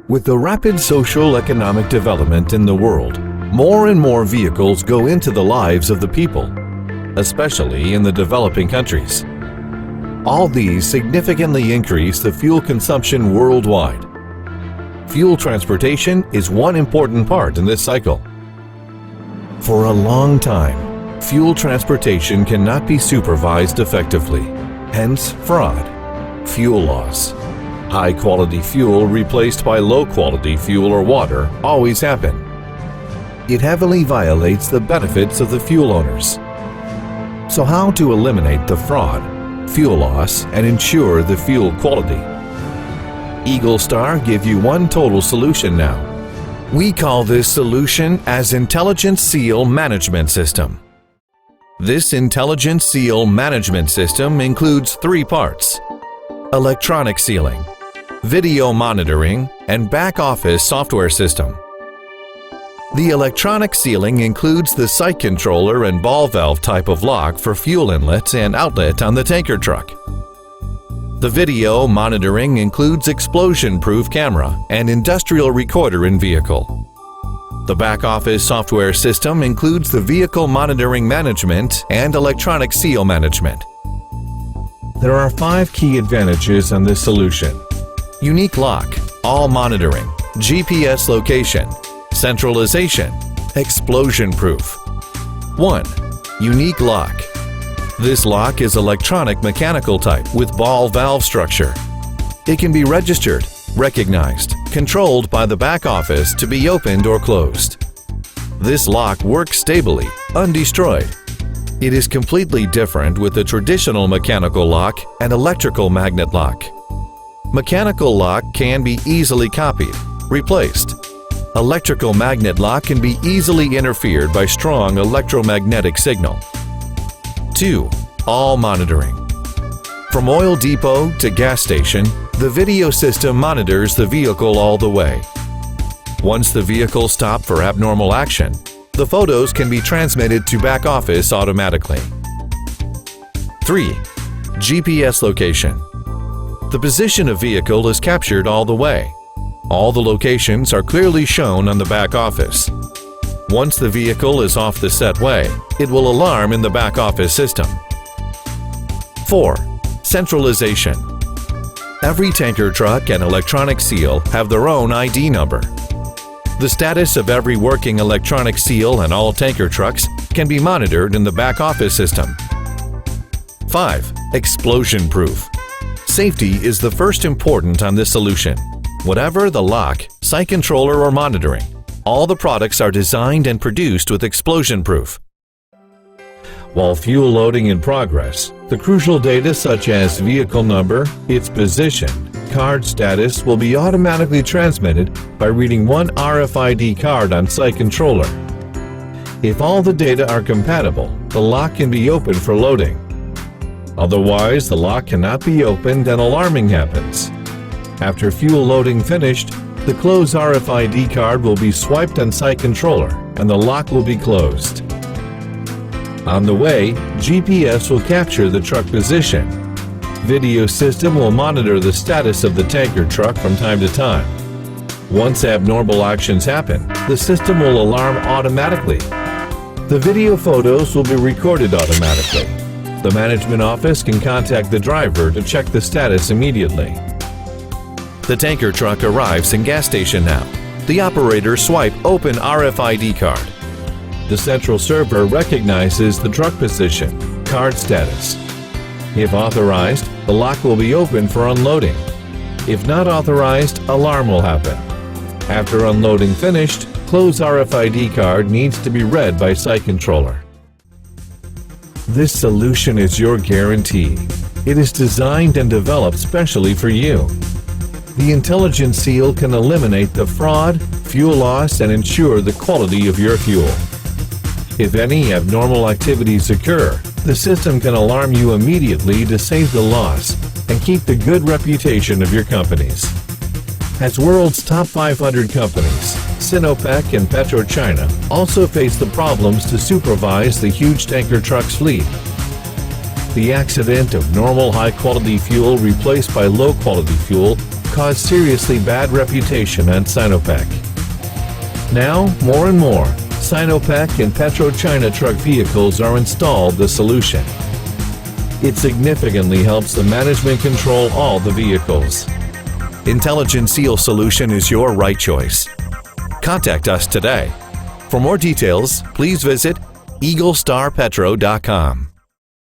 With the rapid social economic development in the world, more and more vehicles go into the lives of the people, especially in the developing countries. All these significantly increase the fuel consumption worldwide. Fuel transportation is one important part in this cycle. For a long time, fuel transportation cannot be supervised effectively, hence fraud, fuel loss. High-quality fuel replaced by low-quality fuel or water always happen. It heavily violates the benefits of the fuel owners. So how to eliminate the fraud, fuel loss, and ensure the fuel quality? Eaglestar give you one total solution now. We call this solution as Intelligent Seal Management System. This Intelligent Seal Management System includes three parts: electronic sealing, video monitoring, and back-office software system. The electronic sealing includes the site controller and ball valve type of lock for fuel inlet and outlet on the tanker truck. The video monitoring includes explosion-proof camera and industrial recorder in vehicle. The back-office software system includes the vehicle monitoring management and electronic seal management. There are 5 key advantages on this solution: unique lock, all monitoring, GPS location, centralization, explosion-proof. 1. Unique lock. This lock is electronic mechanical type with ball valve structure. It can be registered, recognized, controlled by the back office to be opened or closed. This lock works stably, undestroyed. It is completely different with the traditional mechanical lock and electrical magnet lock. Mechanical lock can be easily copied, replaced. Electrical magnet lock can be easily interfered by strong electromagnetic signal. 2. All monitoring. From oil depot to gas station, the video system monitors the vehicle all the way. Once the vehicle stops for abnormal action, the photos can be transmitted to back office automatically. 3. GPS location. The position of vehicle is captured all the way. All the locations are clearly shown on the back office. Once the vehicle is off the set way, it will alarm in the back office system. 4. Centralization. Every tanker truck and electronic seal have their own ID number. The status of every working electronic seal and all tanker trucks can be monitored in the back office system. 5. Explosion proof. Safety is the first important on this solution. Whatever the lock, site controller, or monitoring, all the products are designed and produced with explosion proof. While fuel loading in progress, the crucial data such as vehicle number, its position, card status will be automatically transmitted by reading one RFID card on site controller. If all the data are compatible, the lock can be opened for loading. Otherwise, the lock cannot be opened and alarming happens. After fuel loading finished, the closed RFID card will be swiped on site controller and the lock will be closed. On the way, GPS will capture the truck position. Video system will monitor the status of the tanker truck from time to time. Once abnormal actions happen, the system will alarm automatically. The video photos will be recorded automatically. The management office can contact the driver to check the status immediately. The tanker truck arrives in gas station now. The operator swipe open RFID card. The central server recognizes the truck position, card status. If authorized, the lock will be open for unloading. If not authorized, alarm will happen. After unloading finished, closed RFID card needs to be read by site controller. This solution is your guarantee. It is designed and developed specially for you. The Intelligent Seal can eliminate the fraud, fuel loss, and ensure the quality of your fuel. If any abnormal activities occur, the system can alarm you immediately to save the loss and keep the good reputation of your companies. As world's top 500 companies, Sinopec and PetroChina also face the problems to supervise the huge tanker trucks fleet. The accident of normal high-quality fuel replaced by low-quality fuel caused seriously bad reputation at Sinopec. Now, more and more, Sinopec and PetroChina truck vehicles are installed the solution. It significantly helps the management control all the vehicles. Intelligent Seal Solution is your right choice. Contact us today. For more details, please visit eaglestarpetro.com.